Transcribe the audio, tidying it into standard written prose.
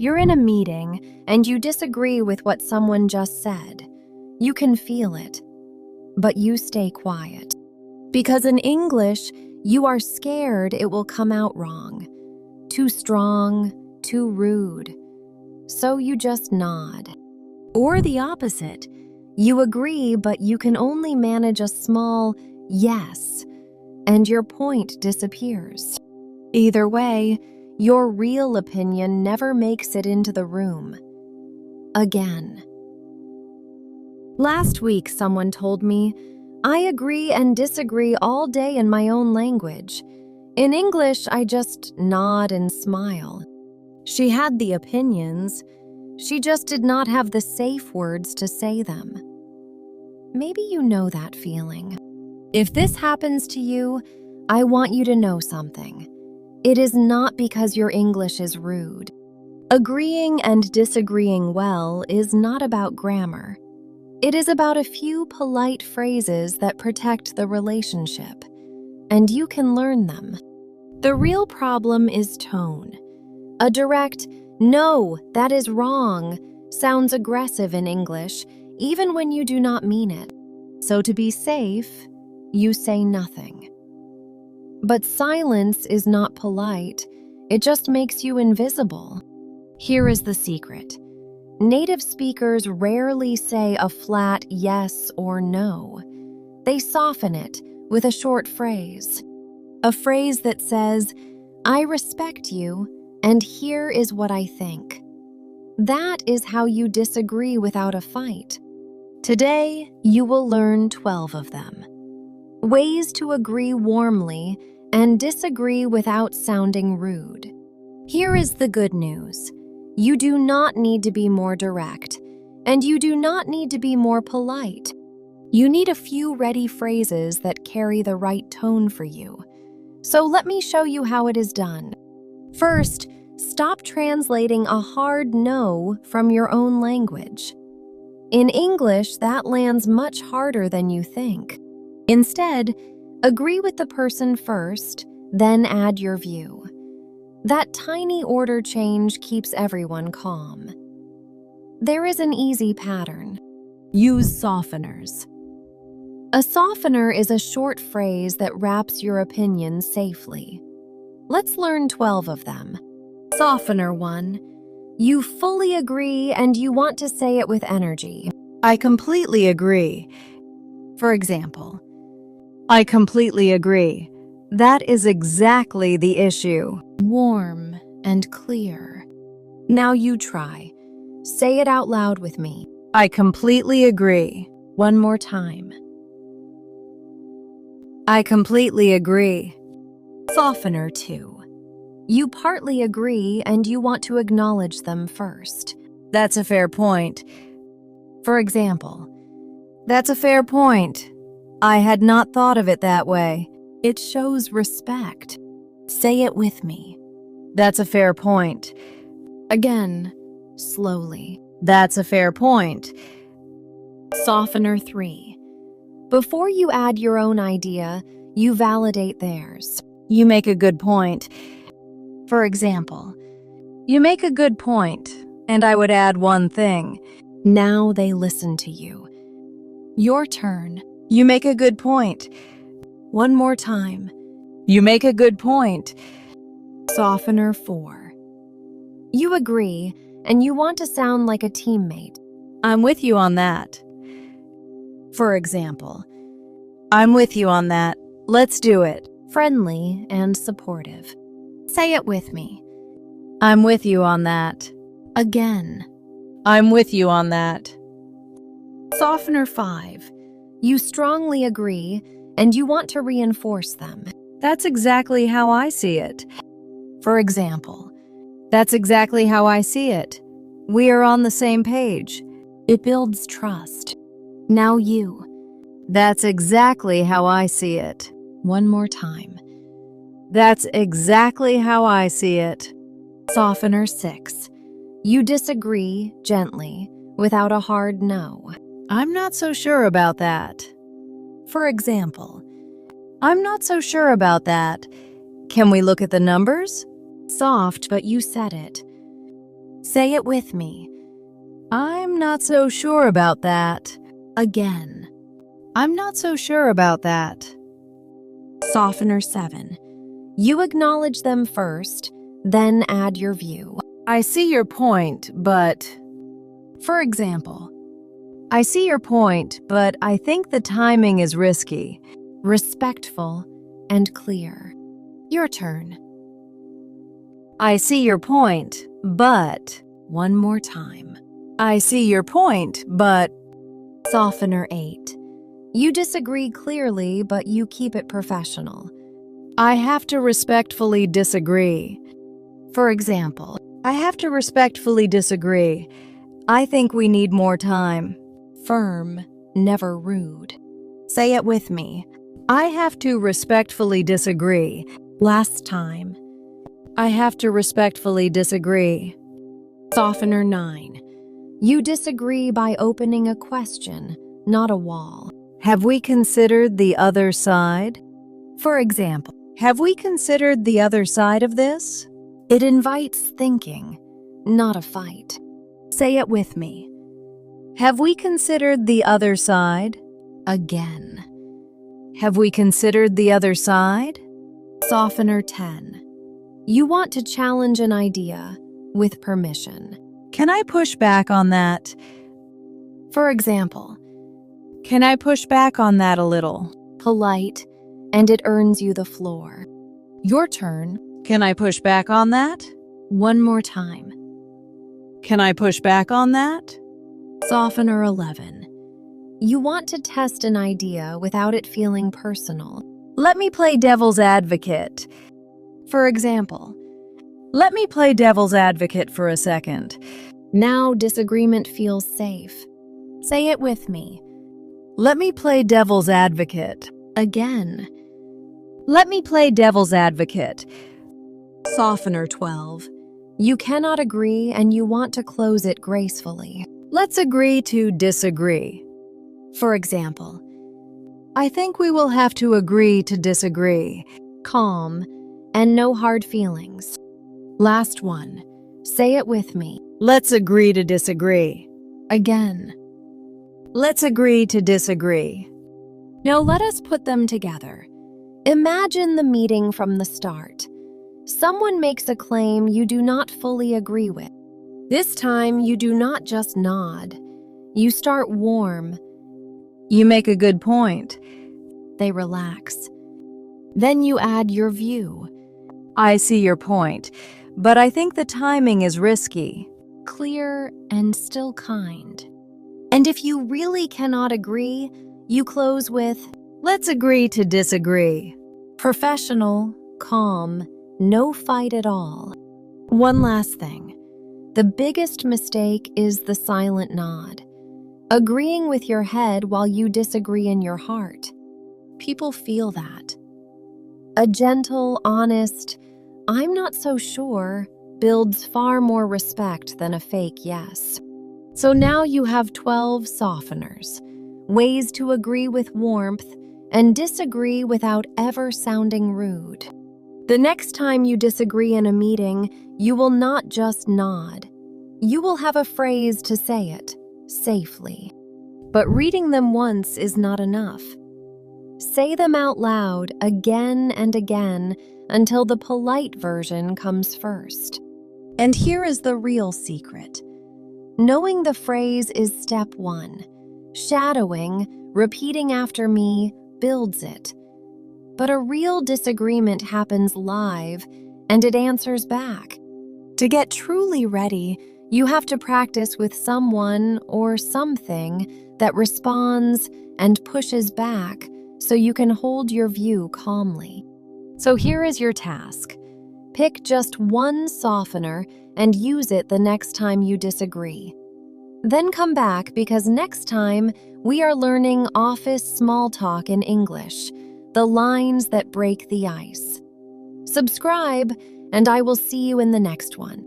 You're in a meeting and you disagree with what someone just said. You can feel it, but you stay quiet. Because in English, you are scared it will come out wrong. Too strong, too rude. So you just nod. Or the opposite. You agree, but you can only manage a small yes, and your point disappears. Either way, your real opinion never makes it into the room. Again. Last week, someone told me, I agree and disagree all day in my own language. In English, I just nod and smile. She had the opinions. She just did not have the safe words to say them. Maybe you know that feeling. If this happens to you, I want you to know something. It is not because your English is rude. Agreeing and disagreeing well is not about grammar. It is about a few polite phrases that protect the relationship, and you can learn them. The real problem is tone. A direct, "No, that is wrong," sounds aggressive in English, even when you do not mean it. So to be safe, you say nothing. But silence is not polite. It just makes you invisible. Here is the secret. Native speakers rarely say a flat yes or no. They soften it with a short phrase. A phrase that says, I respect you, and here is what I think. That is how you disagree without a fight. Today, you will learn 12 of them. Ways to agree warmly and disagree without sounding rude. Here is the good news. You do not need to be more direct, and you do not need to be more polite. You need a few ready phrases that carry the right tone for you. So let me show you how it is done. First, stop translating a hard no from your own language. In English, that lands much harder than you think. Instead, agree with the person first, then add your view. That tiny order change keeps everyone calm. There is an easy pattern. Use softeners. A softener is a short phrase that wraps your opinion safely. Let's learn 12 of them. Softener 1. You fully agree and you want to say it with energy. I completely agree. For example, I completely agree. That is exactly the issue. Warm and clear. Now you try. Say it out loud with me. I completely agree. One more time. I completely agree. Softener 2. You partly agree and you want to acknowledge them first. That's a fair point. For example, that's a fair point. I had not thought of it that way. It shows respect. Say it with me. That's a fair point. Again, slowly. That's a fair point. Softener 3. Before you add your own idea, you validate theirs. You make a good point. For example, you make a good point, and I would add one thing. Now they listen to you. Your turn. You make a good point. One more time. You make a good point. Softener 4. You agree, and you want to sound like a teammate. I'm with you on that. For example, I'm with you on that. Let's do it. Friendly and supportive. Say it with me. I'm with you on that. Again. I'm with you on that. Softener 5. You strongly agree, and you want to reinforce them. That's exactly how I see it. For example, that's exactly how I see it. We are on the same page. It builds trust. Now you. That's exactly how I see it. One more time. That's exactly how I see it. Softener 6. You disagree gently, without a hard no. I'm not so sure about that. For example, I'm not so sure about that. Can we look at the numbers? Soft, but you said it. Say it with me. I'm not so sure about that. Again. I'm not so sure about that. Softener 7. You acknowledge them first, then add your view. I see your point, but... For example, I see your point, but I think the timing is risky. Respectful and clear. Your turn. I see your point, but... One more time. I see your point, but... Softener 8. You disagree clearly, but you keep it professional. I have to respectfully disagree. For example, I have to respectfully disagree. I think we need more time. Firm, never rude. Say it with me. I have to respectfully disagree. Last time. I have to respectfully disagree. Softener 9. You disagree by opening a question, not a wall. Have we considered the other side? For example, have we considered the other side of this? It invites thinking, not a fight. Say it with me. Have we considered the other side? Again. Have we considered the other side? Softener 10. You want to challenge an idea with permission. Can I push back on that? For example, can I push back on that a little? Polite, and it earns you the floor. Your turn. Can I push back on that? One more time. Can I push back on that? Softener 11. You want to test an idea without it feeling personal. Let me play devil's advocate. For example, let me play devil's advocate for a second. Now disagreement feels safe. Say it with me. Let me play devil's advocate. Again. Let me play devil's advocate. Softener 12. You cannot agree and you want to close it gracefully. Let's agree to disagree. For example, I think we will have to agree to disagree. Calm and no hard feelings. Last one. Say it with me. Let's agree to disagree. Again. Let's agree to disagree. Now let us put them together. Imagine the meeting from the start. Someone makes a claim you do not fully agree with. This time, you do not just nod. You start warm. You make a good point. They relax. Then you add your view. I see your point, but I think the timing is risky. Clear and still kind. And if you really cannot agree, you close with, let's agree to disagree. Professional, calm, no fight at all. One last thing. The biggest mistake is the silent nod. Agreeing with your head while you disagree in your heart. People feel that. A gentle, honest, I'm not so sure, builds far more respect than a fake yes. So now you have 12 softeners, ways to agree with warmth and disagree without ever sounding rude. The next time you disagree in a meeting, you will not just nod. You will have a phrase to say it, safely. But reading them once is not enough. Say them out loud again and again until the polite version comes first. And here is the real secret. Knowing the phrase is step 1. Shadowing, repeating after me, builds it. But a real disagreement happens live, and it answers back. To get truly ready, you have to practice with someone or something that responds and pushes back so you can hold your view calmly. So here is your task. Pick just one softener and use it the next time you disagree. Then come back because next time we are learning office small talk in English, the lines that break the ice. Subscribe, and I will see you in the next one.